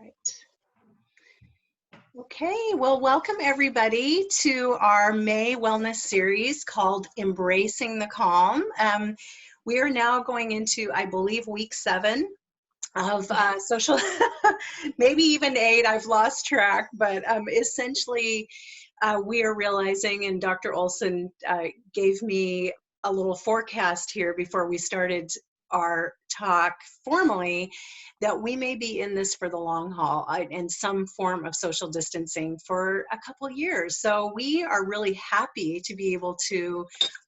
Right. Okay, well, welcome everybody to our May Wellness series called Embracing the Calm. We are now going into, I believe, week 7 of social, maybe even 8, I've lost track, but essentially we are realizing, and Dr. Olsen gave me a little forecast here before we started our talk formally, that we may be in this for the long haul in some form of social distancing for a couple of years. So we are really happy to be able to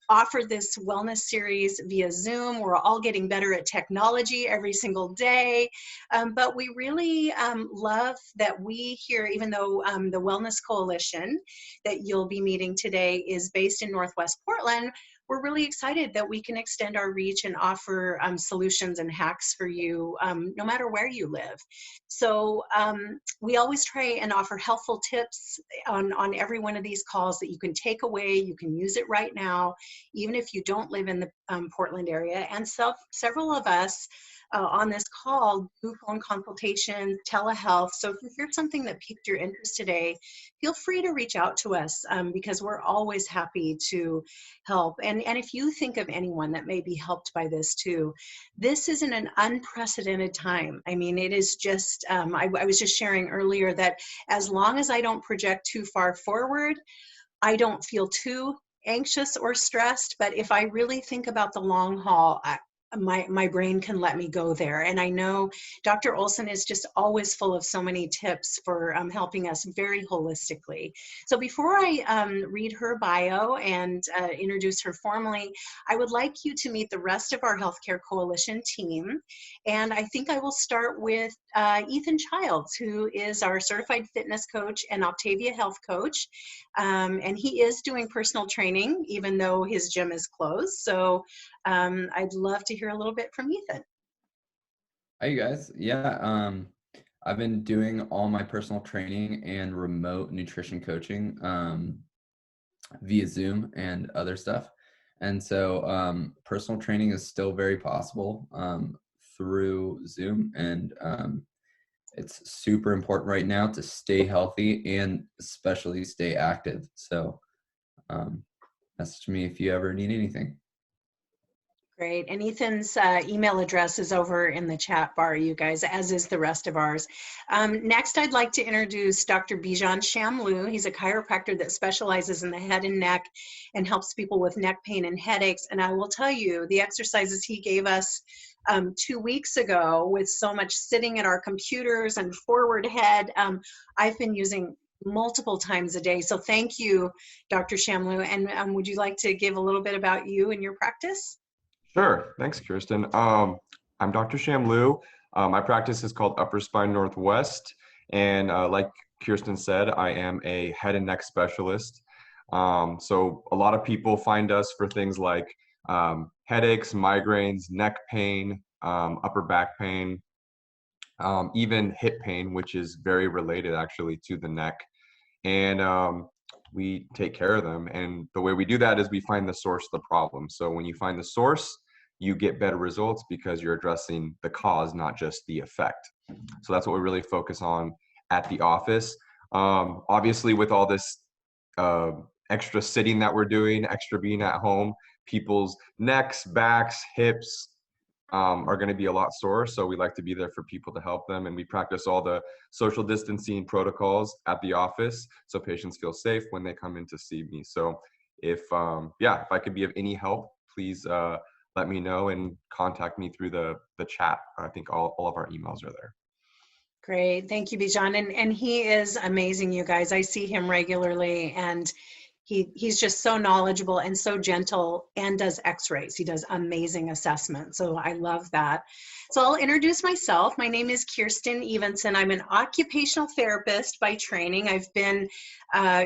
offer this wellness series via Zoom. We're all getting better at technology every single day, but we really love that we here, even though the Wellness Coalition that you'll be meeting today is based in Northwest Portland, we're really excited that we can extend our reach and offer solutions and hacks for you no matter where you live. So we always try and offer helpful tips on every one of these calls that you can take away. You can use it right now, even if you don't live in the Portland area. And several of us on this call do phone consultations, telehealth. So if you hear something that piqued your interest today, feel free to reach out to us because we're always happy to help. And if you think of anyone that may be helped by this too, this is in an unprecedented time. I mean, it is just, I was just sharing earlier that as long as I don't project too far forward, I don't feel too anxious or stressed. But if I really think about the long haul, my brain can let me go there. And I know Dr. Olsen is just always full of so many tips for helping us very holistically. So before I read her bio and introduce her formally, I would like you to meet the rest of our Healthcare Coalition team. And I think I will start with Ethan Childs, who is our certified fitness coach and Optavia health coach. And he is doing personal training, even though his gym is closed. So I'd love to hear a little bit from Ethan. Hi, you guys. Yeah, I've been doing all my personal training and remote nutrition coaching via Zoom and other stuff. And so personal training is still very possible through Zoom. And it's super important right now to stay healthy and especially stay active. So message me if you ever need anything. Great. And Ethan's email address is over in the chat bar, you guys, as is the rest of ours. Next, I'd like to introduce Dr. Bijan Shamlu. He's a chiropractor that specializes in the head and neck and helps people with neck pain and headaches. And I will tell you, the exercises he gave us 2 weeks ago with so much sitting at our computers and forward head, I've been using multiple times a day. So thank you, Dr. Shamlu. And would you like to give a little bit about you and your practice? Sure. Thanks, Kirsten. I'm Dr. Shamlu. My practice is called Upper Spine Northwest. And like Kirsten said, I am a head and neck specialist. So a lot of people find us for things like headaches, migraines, neck pain, upper back pain, even hip pain, which is very related actually to the neck. And we take care of them. And the way we do that is we find the source of the problem. So when you find the source, you get better results because you're addressing the cause, not just the effect. So that's what we really focus on at the office. Obviously, with all this extra sitting that we're doing, extra being at home, people's necks, backs, hips are going to be a lot sore. So we like to be there for people to help them. And we practice all the social distancing protocols at the office so patients feel safe when they come in to see me. So if I could be of any help, please let me know and contact me through the chat. I think all of our emails are there. Great. Thank you, Bijan. And he is amazing, you guys. I see him regularly, and he's just so knowledgeable and so gentle, and does x-rays. He does amazing assessments. So I love that. So I'll introduce myself. My name is Kirsten Evenson. I'm an occupational therapist by training. I've been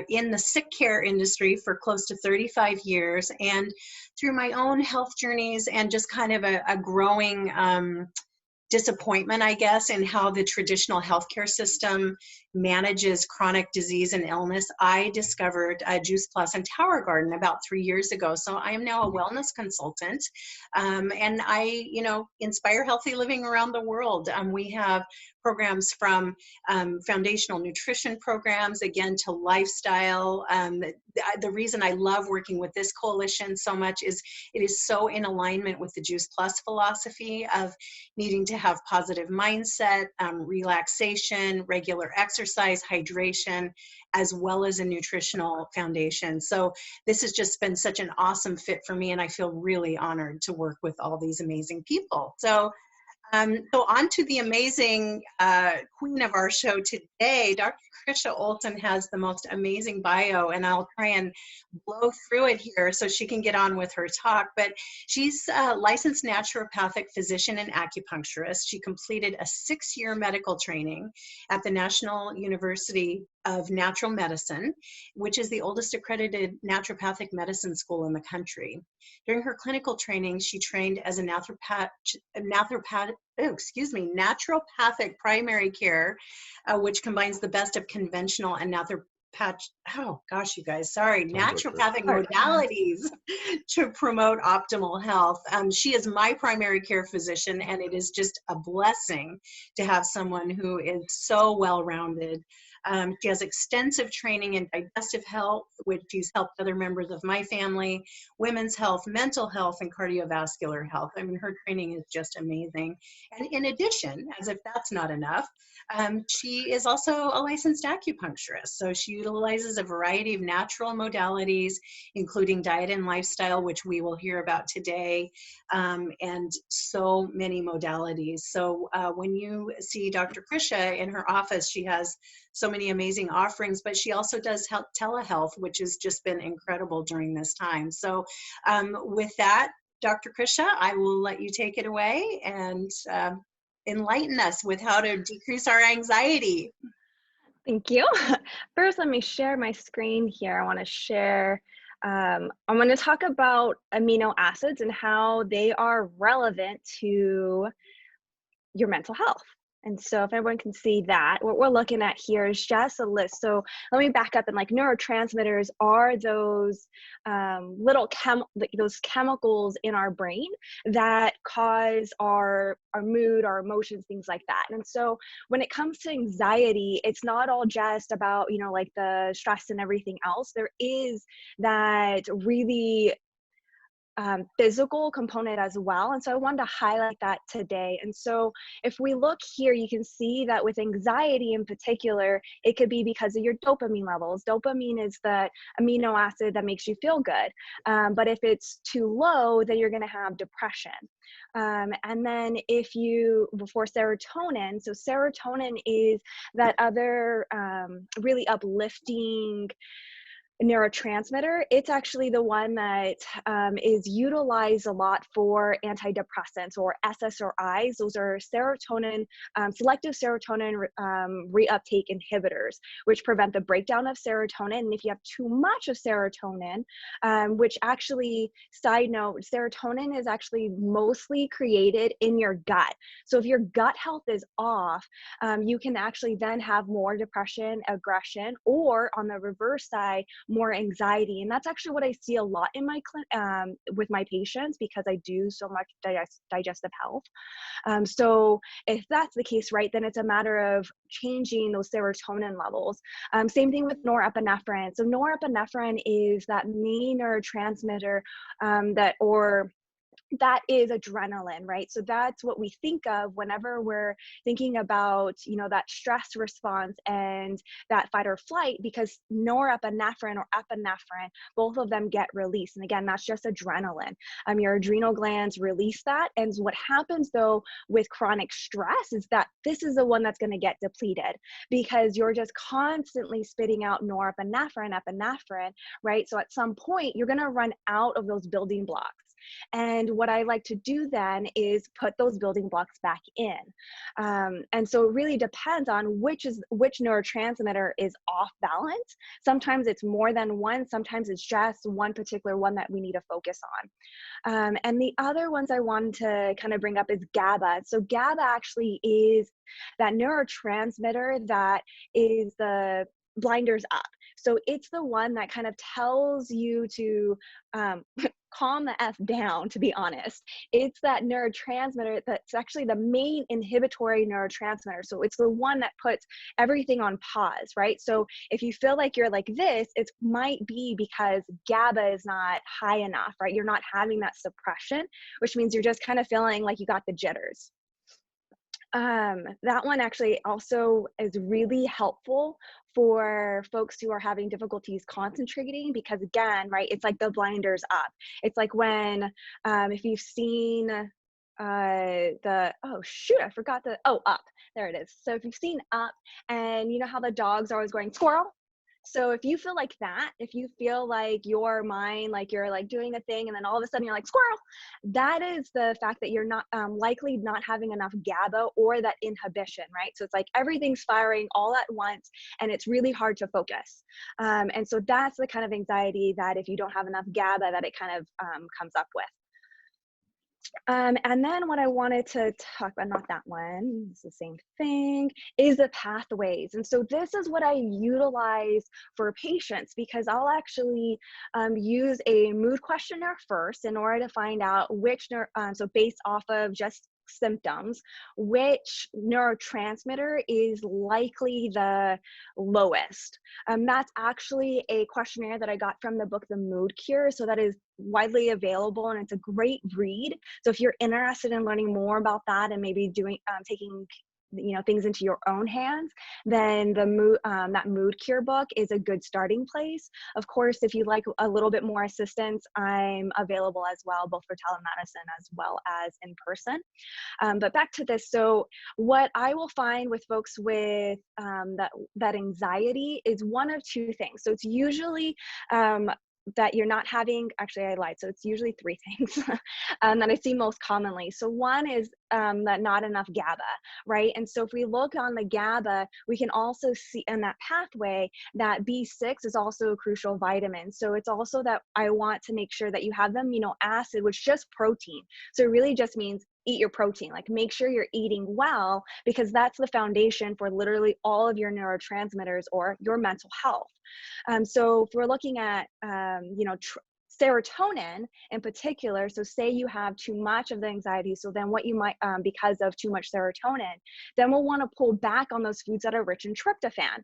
in the sick care industry for close to 35 years. And through my own health journeys and just kind of a growing disappointment, I guess, in how the traditional healthcare system manages chronic disease and illness. I discovered Juice Plus and Tower Garden about 3 years ago. So I am now a wellness consultant, and I, inspire healthy living around the world. We have programs from foundational nutrition programs, again, to lifestyle. The reason I love working with this coalition so much is it is so in alignment with the Juice Plus philosophy of needing to have positive mindset, relaxation, regular exercise, hydration, as well as a nutritional foundation. So this has just been such an awesome fit for me, and I feel really honored to work with all these amazing people. So on to the amazing queen of our show today. Dr. Krisha Olsen has the most amazing bio, and I'll try and blow through it here so she can get on with her talk. But she's a licensed naturopathic physician and acupuncturist. She completed a 6-year medical training at the National University of Natural Medicine, which is the oldest accredited naturopathic medicine school in the country. During her clinical training, she trained as a naturopathic primary care, which combines the best of conventional and naturopathic modalities to promote optimal health. She is my primary care physician, and it is just a blessing to have someone who is so well-rounded. She has extensive training in digestive health, which she's helped other members of my family, women's health, mental health, and cardiovascular health. I mean, her training is just amazing. And in addition, as if that's not enough, she is also a licensed acupuncturist. So she utilizes a variety of natural modalities, including diet and lifestyle, which we will hear about today, and so many modalities. So when you see Dr. Krisha in her office, she has so many amazing offerings, but she also does telehealth, which has just been incredible during this time. So with that, Dr. Krisha, I will let you take it away and enlighten us with how to decrease our anxiety. Thank you. First, let me share my screen here. I want to share, I'm going to talk about amino acids and how they are relevant to your mental health. And so if everyone can see that, what we're looking at here is just a list. So let me back up, and like neurotransmitters are those those chemicals in our brain that cause our mood, our emotions, things like that. And so when it comes to anxiety, it's not all just about, like the stress and everything else. There is that really physical component as well. And so I wanted to highlight that today. And so if we look here, you can see that with anxiety in particular, it could be because of your dopamine levels. Dopamine is the amino acid that makes you feel good. But if it's too low, then you're going to have depression. And then for serotonin, so serotonin is that other really uplifting neurotransmitter. It's actually the one that is utilized a lot for antidepressants or SSRIs. Those are serotonin, selective serotonin reuptake inhibitors, which prevent the breakdown of serotonin. And if you have too much of serotonin, which actually, side note, serotonin is actually mostly created in your gut. So if your gut health is off, you can actually then have more depression, aggression, or on the reverse side, more anxiety. And that's actually what I see a lot in my with my patients, because I do so much digestive health. So if that's the case, right, then it's a matter of changing those serotonin levels. Same thing with norepinephrine. So norepinephrine is that main neurotransmitter that is adrenaline, right? So that's what we think of whenever we're thinking about, that stress response and that fight or flight, because norepinephrine or epinephrine, both of them get released. And again, that's just adrenaline. Your adrenal glands release that. And what happens though with chronic stress is that this is the one that's going to get depleted, because you're just constantly spitting out norepinephrine, epinephrine, right? So at some point, you're going to run out of those building blocks. And what I like to do then is put those building blocks back in. And so it really depends on which neurotransmitter is off balance. Sometimes it's more than one, sometimes it's just one particular one that we need to focus on. And the other ones I wanted to kind of bring up is GABA. So GABA actually is that neurotransmitter that is the blinders up. So it's the one that kind of tells you to calm the F down, to be honest. It's that neurotransmitter that's actually the main inhibitory neurotransmitter. So it's the one that puts everything on pause, right? So if you feel like you're like this, it might be because GABA is not high enough, right? You're not having that suppression, which means you're just kind of feeling like you got the jitters. That one actually also is really helpful for folks who are having difficulties concentrating, because again, right, it's like the blinders up. It's like when, if you've seen Up, there it is. So if you've seen Up, and you know how the dogs are always going squirrel? So if you feel like that, if you feel like your mind, like you're like doing a thing and then all of a sudden you're like squirrel, that is the fact that you're not likely not having enough GABA or that inhibition, right? So it's like everything's firing all at once and it's really hard to focus. And so that's the kind of anxiety that if you don't have enough GABA, that it kind of comes up with. And then what I wanted to talk about, not that one, it's the same thing, is the pathways. And so this is what I utilize for patients, because I'll actually use a mood questionnaire first in order to find out which, so based off of just symptoms, which neurotransmitter is likely the lowest. That's actually a questionnaire that I got from the book The Mood Cure. So that is widely available and it's a great read. So if you're interested in learning more about that and maybe doing taking things into your own hands, then that Mood Cure book is a good starting place. Of course, if you'd like a little bit more assistance, I'm available as well, both for telemedicine as well as in person. But back to this. So what I will find with folks with that anxiety is one of two things. So it's usually that you're not having, actually I lied, so it's usually three things that I see most commonly. So one is that not enough GABA, right? And so if we look on the GABA, we can also see in that pathway that B6 is also a crucial vitamin. So it's also that I want to make sure that you have the amino acid, which is just protein. So it really just means eat your protein, like make sure you're eating well, because that's the foundation for literally all of your neurotransmitters or your mental health. So if we're looking at, serotonin in particular, so say you have too much of the anxiety, so then what you might, because of too much serotonin, then we'll want to pull back on those foods that are rich in tryptophan.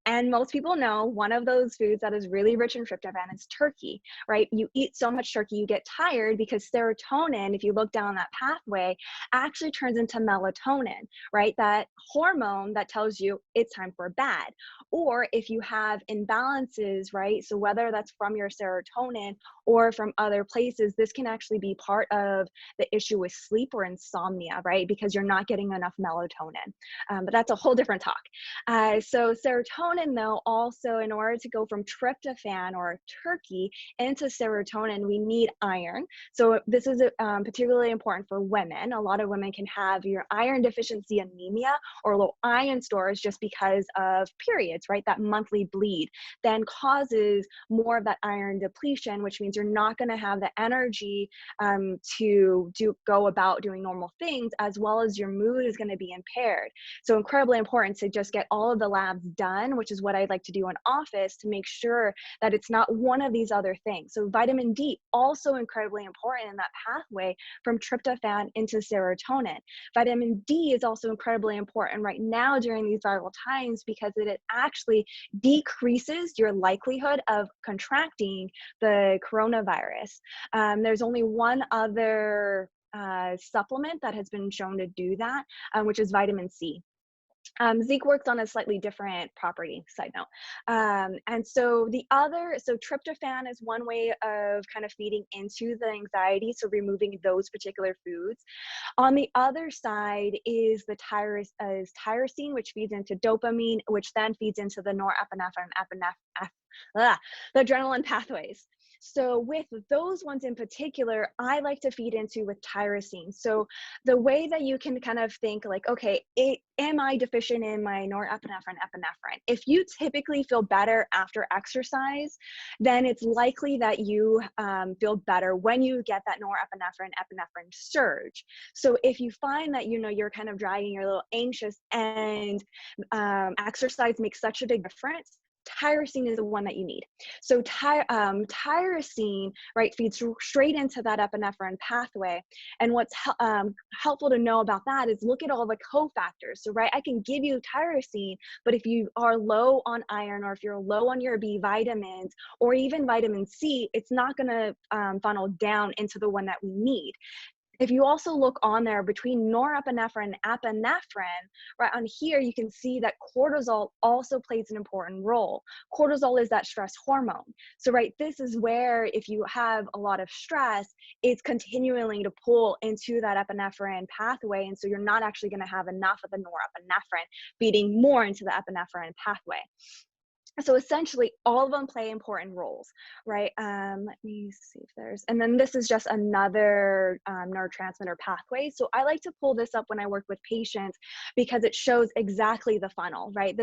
And most people know one of those foods that is really rich in tryptophan is turkey, right? You eat so much turkey, you get tired, because serotonin, if you look down that pathway, actually turns into melatonin, right? That hormone that tells you it's time for bed. Or if you have imbalances, right? So whether that's from your serotonin or from other places, this can actually be part of the issue with sleep or insomnia, right? Because you're not getting enough melatonin. But that's a whole different talk. So serotonin, though, also in order to go from tryptophan or turkey into serotonin, we need iron. So this is particularly important for women. A lot of women can have your iron deficiency anemia or low iron stores just because of periods, right? That monthly bleed then causes more of that iron depletion, which means you're not going to have the energy to go about doing normal things, as well as your mood is going to be impaired. So incredibly important to just get all of the labs done, which is what I'd like to do in office to make sure that it's not one of these other things. So vitamin D, also incredibly important in that pathway from tryptophan into serotonin. Vitamin D is also incredibly important right now during these viral times, because it actually decreases your likelihood of contracting the coronavirus. There's only one other supplement that has been shown to do that, which is vitamin C. Zinc works on a slightly different property, side note. And so tryptophan is one way of kind of feeding into the anxiety, so removing those particular foods. On the other side is the tyrosine, which feeds into dopamine, which then feeds into the norepinephrine, the adrenaline pathways. So with those ones in particular, I like to feed into with tyrosine. So the way that you can kind of think like, okay, am I deficient in my norepinephrine, epinephrine? If you typically feel better after exercise, then it's likely that you feel better when you get that norepinephrine, epinephrine surge. So if you find that, you know, you're kind of dragging, you're a little anxious, and exercise makes such a big difference, tyrosine is the one that you need. So tyrosine, right, feeds straight into that epinephrine pathway. And what's helpful to know about that is look at all the cofactors. So, right, I can give you tyrosine, but if you are low on iron, or if you're low on your B vitamins, or even vitamin C, it's not going to funnel down into the one that we need. If you also look on there between norepinephrine and epinephrine, right on here, you can see that cortisol also plays an important role. Cortisol is that stress hormone. So, right, this is where if you have a lot of stress, it's continuing to pull into that epinephrine pathway. And so you're not actually going to have enough of the norepinephrine feeding more into the epinephrine pathway. So essentially all of them play important roles, right? Let me see if there's, and then this is just another neurotransmitter pathway. So I like to pull this up when I work with patients because it shows exactly the funnel, right?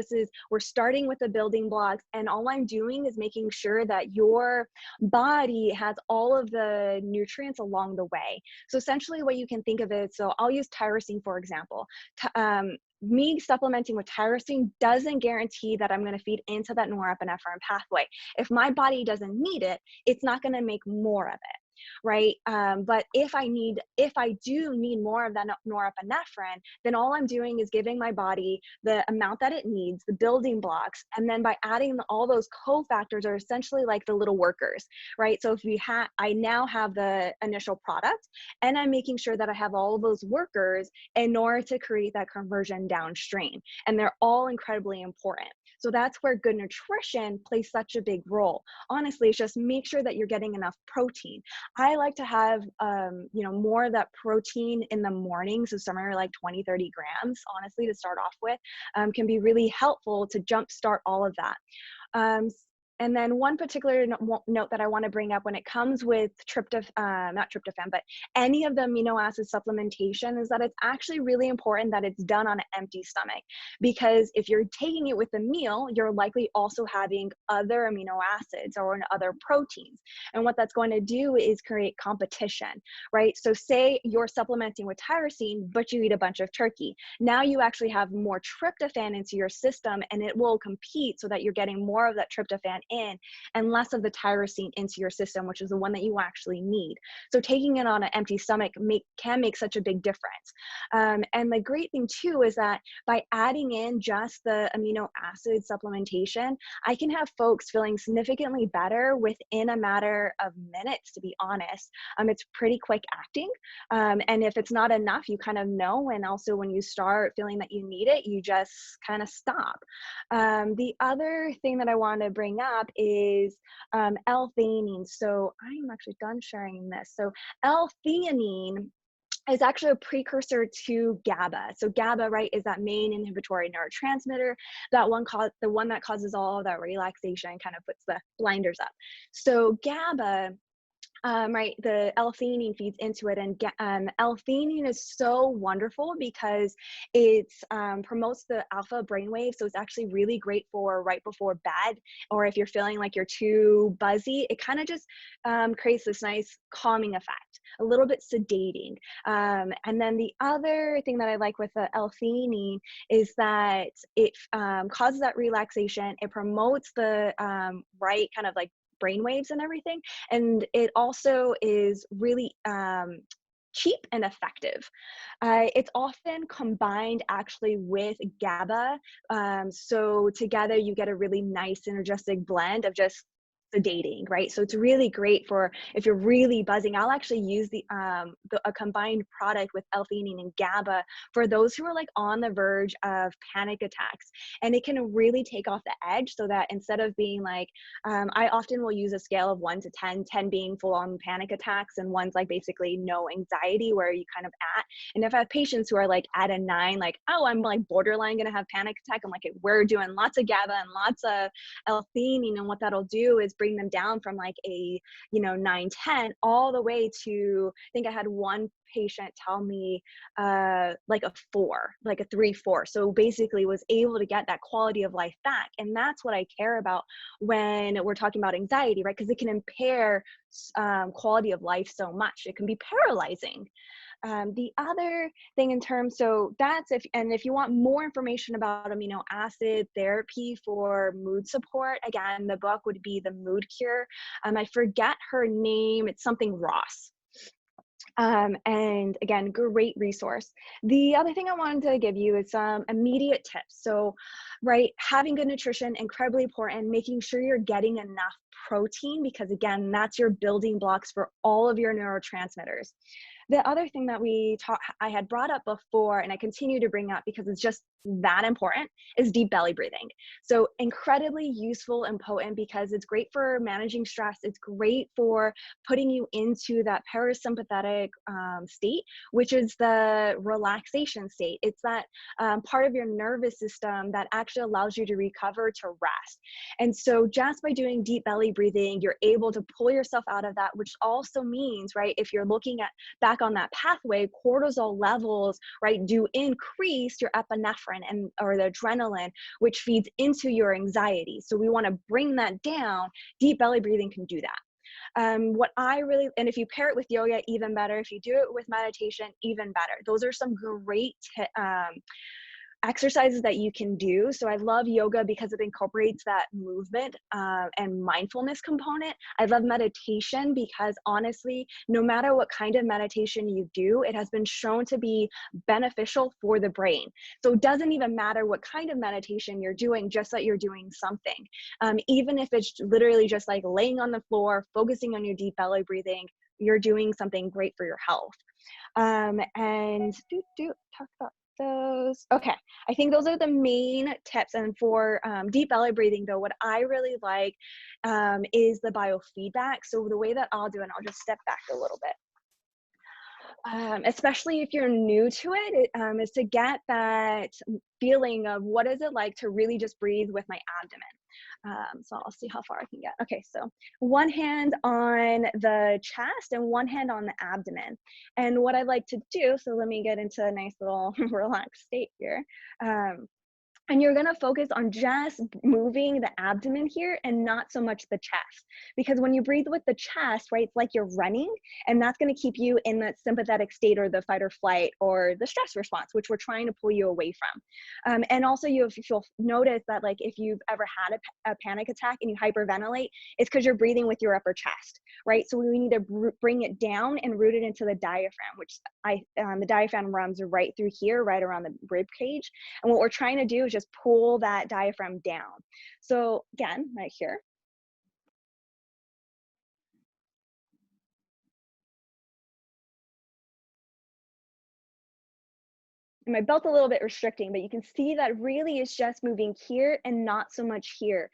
We're starting with the building blocks, and all I'm doing is making sure that your body has all of the nutrients along the way. So essentially what you can think of it, so I'll use tyrosine, for example. Me supplementing with tyrosine doesn't guarantee that I'm going to feed into that norepinephrine pathway. If my body doesn't need it, it's not going to make more of it, right? But if I do need more of that norepinephrine, then all I'm doing is giving my body the amount that it needs, the building blocks, and then by adding all those cofactors are essentially like the little workers, right? So if I now have the initial product, and I'm making sure that I have all of those workers in order to create that conversion downstream, and they're all incredibly important. So that's where good nutrition plays such a big role. Honestly, it's just make sure that you're getting enough protein. I like to have, more of that protein in the morning. So somewhere like 20, 30 grams, honestly, to start off with, can be really helpful to jumpstart all of that. And then one particular note that I want to bring up when it comes with not tryptophan, but any of the amino acid supplementation is that it's actually really important that it's done on an empty stomach, because if you're taking it with a meal, you're likely also having other amino acids or other proteins. And what that's going to do is create competition, right? So say you're supplementing with tyrosine, but you eat a bunch of turkey. Now you actually have more tryptophan into your system, and it will compete so that you're getting more of that tryptophan in and less of the tyrosine into your system, which is the one that you actually need. So taking it on an empty stomach can make such a big difference. And the great thing too is that by adding in just the amino acid supplementation, I can have folks feeling significantly better within a matter of minutes, to be honest. It's pretty quick acting. And if it's not enough, you kind of know. And also when you start feeling that you need it, you just kind of stop. The other thing that I want to bring up is L-theanine. So I'm actually done sharing this. So L-theanine is actually a precursor to GABA. So GABA, right, is that main inhibitory neurotransmitter, the one that causes all of that relaxation, kind of puts the blinders up. So GABA, right, the L-theanine feeds into it, and L-theanine is so wonderful because it promotes the alpha brainwave, so it's actually really great for right before bed, or if you're feeling like you're too buzzy, it kind of just creates this nice calming effect, a little bit sedating. And then the other thing that I like with the L-theanine is that it causes that relaxation, it promotes the right kind of like brainwaves and everything. And it also is really cheap and effective. It's often combined actually with GABA. So together you get a really nice synergistic blend of just sedating, right? So it's really great for if you're really buzzing. I'll actually use a combined product with L-theanine and GABA for those who are like on the verge of panic attacks, and it can really take off the edge, so that instead of being like, I often will use a scale of 1 to 10, 10 being full-on panic attacks and 1's like basically no anxiety, where you kind of at. And if I have patients who are like at a 9, like, oh, I'm like borderline gonna have panic attack, I'm like, we're doing lots of GABA and lots of L-theanine, and what that'll do is bring them down from like a, 9, 10 all the way to, I think I had one patient tell me like a 4, like a 3, 4. So basically was able to get that quality of life back. And that's what I care about when we're talking about anxiety, right? Because it can impair quality of life so much. It can be paralyzing. The other thing in terms, so that's if you want more information about amino acid therapy for mood support, again, the book would be The Mood Cure. I forget her name. It's something Ross. And again, great resource. The other thing I wanted to give you is some immediate tips. So, right, having good nutrition, incredibly important, making sure you're getting enough protein, because again, that's your building blocks for all of your neurotransmitters. The other thing that I had brought up before, and I continue to bring up because it's just that important, is deep belly breathing. So incredibly useful and potent because it's great for managing stress. It's great for putting you into that parasympathetic state, which is the relaxation state. It's that part of your nervous system that actually allows you to recover, to rest. And so just by doing deep belly breathing, you're able to pull yourself out of that, which also means, right, if you're looking at back on that pathway, cortisol levels, right, do increase your epinephrine or the adrenaline, which feeds into your anxiety. So we want to bring that down. Deep belly breathing can do that. And if you pair it with yoga, even better. If you do it with meditation, even better. Those are some great exercises that you can do. So I love yoga because it incorporates that movement and mindfulness component. I love meditation because honestly, no matter what kind of meditation you do, it has been shown to be beneficial for the brain. So it doesn't even matter what kind of meditation you're doing, just that you're doing something. Even if it's literally just like laying on the floor, focusing on your deep belly breathing, you're doing something great for your health. Talk about those. Okay, I think those are the main tips. And for deep belly breathing, though, what I really like is the biofeedback. So the way that I'll do it, I'll just step back a little bit. Especially if you're new to it, is to get that feeling of what is it like to really just breathe with my abdomen. So I'll see how far I can get. Okay, so one hand on the chest and one hand on the abdomen. And what I like to do, so let me get into a nice little relaxed state here. And you're going to focus on just moving the abdomen here and not so much the chest. Because when you breathe with the chest, right, it's like you're running, and that's going to keep you in that sympathetic state or the fight or flight or the stress response, which we're trying to pull you away from. And also if you'll notice that, like, if you've ever had a panic attack and you hyperventilate, it's because you're breathing with your upper chest, right? So we need to bring it down and root it into the diaphragm, which the diaphragm runs right through here, right around the rib cage. And what we're trying to do is just pull that diaphragm down. So again, right here. And my belt's a little bit restricting, but you can see that really is just moving here and not so much here.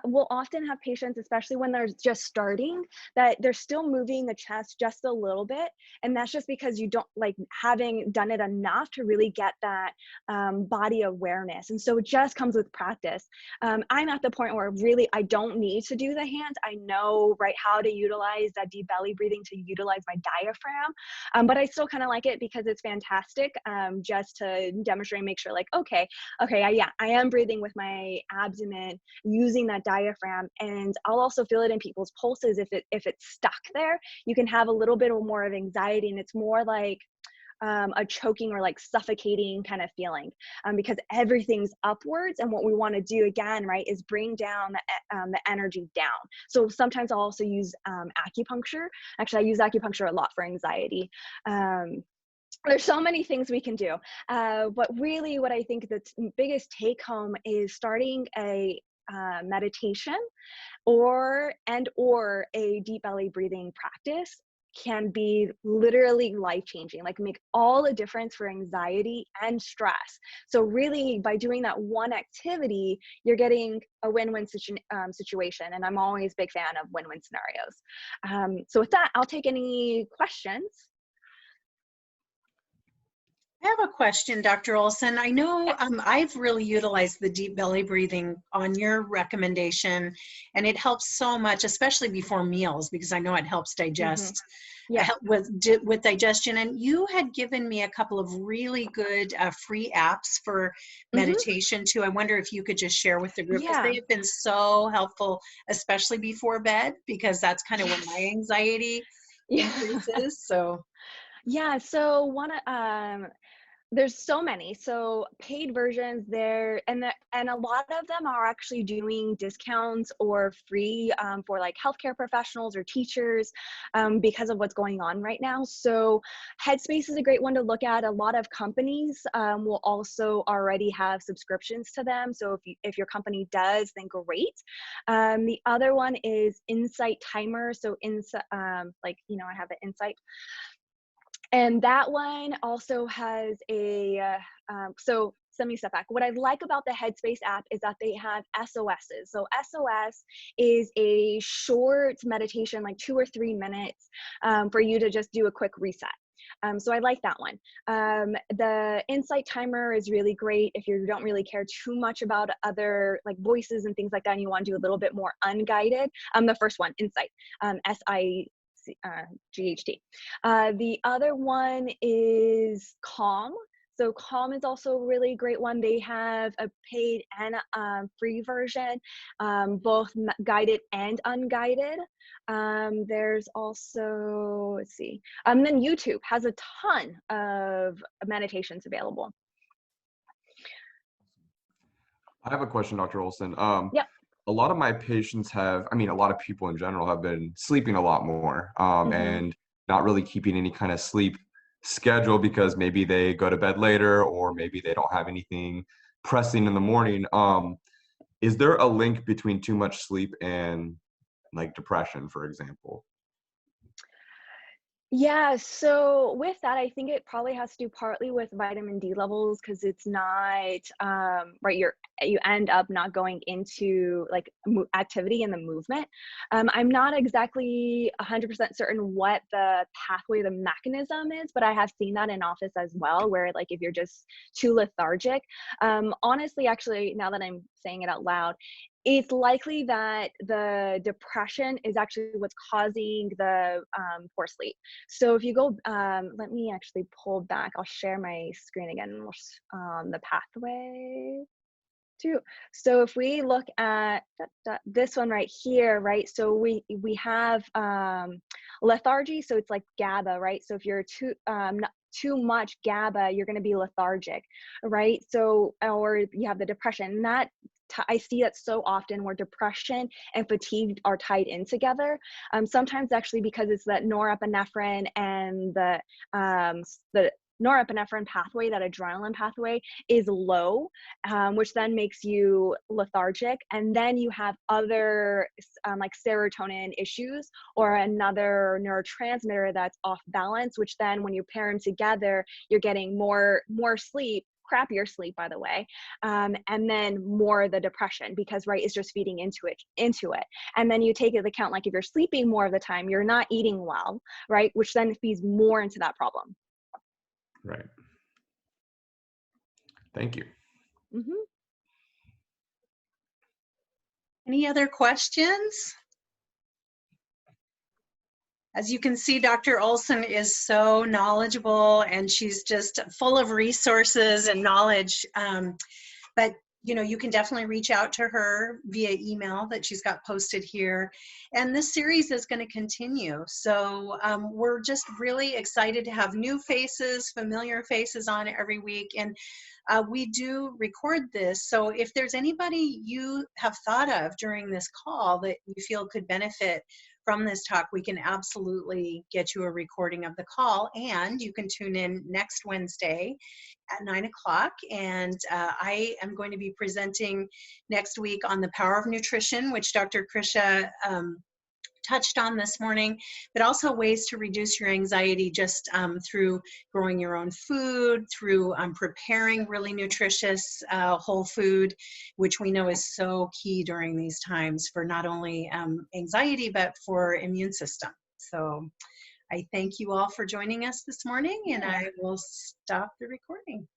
We'll often have patients, especially when they're just starting, that they're still moving the chest just a little bit. And that's just because you don't, like, having done it enough to really get that body awareness. And so it just comes with practice. I'm at the point where really I don't need to do the hands. I know, right, how to utilize that deep belly breathing to utilize my diaphragm. But I still kind of like it because it's fantastic. Just to demonstrate and make sure, like, okay, I am breathing with my abdomen using that diaphragm. And I'll also feel it in people's pulses. If it's stuck there, you can have a little bit more of anxiety, and it's more like a choking or like suffocating kind of feeling, because everything's upwards. And what we want to do again, right, is bring down the energy down. So sometimes I'll also use acupuncture. Actually, I use acupuncture a lot for anxiety. There's so many things we can do, but really what I think the biggest take home is starting a meditation or a deep belly breathing practice can be literally life-changing, like make all the difference for anxiety and stress. So really by doing that one activity, you're getting a win-win situation. And I'm always a big fan of win-win scenarios. So with that, I'll take any questions. I have a question, Dr. Olsen. I know I've really utilized the deep belly breathing on your recommendation, and it helps so much, especially before meals, because I know it helps digest, Yeah. help with digestion. And you had given me a couple of really good free apps for meditation too. I wonder if you could just share with the group, because Yeah. they have been so helpful, especially before bed, because that's kind of when my anxiety Yeah. increases. So. Yeah. So there's so many. So paid versions there, and a lot of them are actually doing discounts or free for like healthcare professionals or teachers because of what's going on right now. So Headspace is a great one to look at. A lot of companies will also already have subscriptions to them. So if your company does, then great. The other one is Insight Timer. So like, I have the Insight. And that one also has so let me step back. What I like about the Headspace app is that they have SOSs. So SOS is a short meditation, like 2 or 3 minutes for you to just do a quick reset. So I like that one. The Insight Timer is really great if you don't really care too much about other like voices and things like that, and you want to do a little bit more unguided. The first one, Insight, SIGHT. The other one is Calm. So Calm is also a really great one. They have a paid and free version, both guided and unguided. There's also, let's see, then YouTube has a ton of meditations available. I have a question, Dr. Olsen. Yep. A lot of my patients a lot of people in general have been sleeping a lot more and not really keeping any kind of sleep schedule because maybe they go to bed later or maybe they don't have anything pressing in the morning. Is there a link between too much sleep and like depression, for example? Yeah, so with that, I think it probably has to do partly with vitamin D levels because it's not right. You end up not going into like activity in the movement. I'm not exactly 100% certain what the pathway, the mechanism is, but I have seen that in office as well, where like if you're just too lethargic. Honestly, actually, now that I'm saying it out loud, it's likely that the depression is actually what's causing the poor sleep. So if you go, let me actually pull back. I'll share my screen again. The pathway too. So if we look at this one right here, right? So we have lethargy. So it's like GABA, right? So if you're too much GABA, you're going to be lethargic, right? So, or you have the depression. I see that so often where depression and fatigue are tied in together. Sometimes actually because it's that norepinephrine and the norepinephrine pathway, that adrenaline pathway is low, which then makes you lethargic. And then you have other like serotonin issues or another neurotransmitter that's off balance, which then when you pair them together, you're getting more sleep, crappier sleep, by the way, and then more the depression because it's just feeding into it. And then you take into account, like if you're sleeping more of the time, you're not eating well, right? Which then feeds more into that problem. Right. Thank you. Any other questions? As you can see, Dr. Olsen is so knowledgeable and she's just full of resources and knowledge. But you can definitely reach out to her via email that she's got posted here. And this series is going to continue. So we're just really excited to have new faces, familiar faces on every week. And we do record this. So if there's anybody you have thought of during this call that you feel could benefit from this talk, we can absolutely get you a recording of the call. And you can tune in next Wednesday at 9 o'clock. And I am going to be presenting next week on the power of nutrition, which Dr. Krisha touched on this morning, but also ways to reduce your anxiety just through growing your own food, through preparing really nutritious whole food, which we know is so key during these times for not only anxiety, but for immune system. So I thank you all for joining us this morning, and Yeah. I will stop the recording.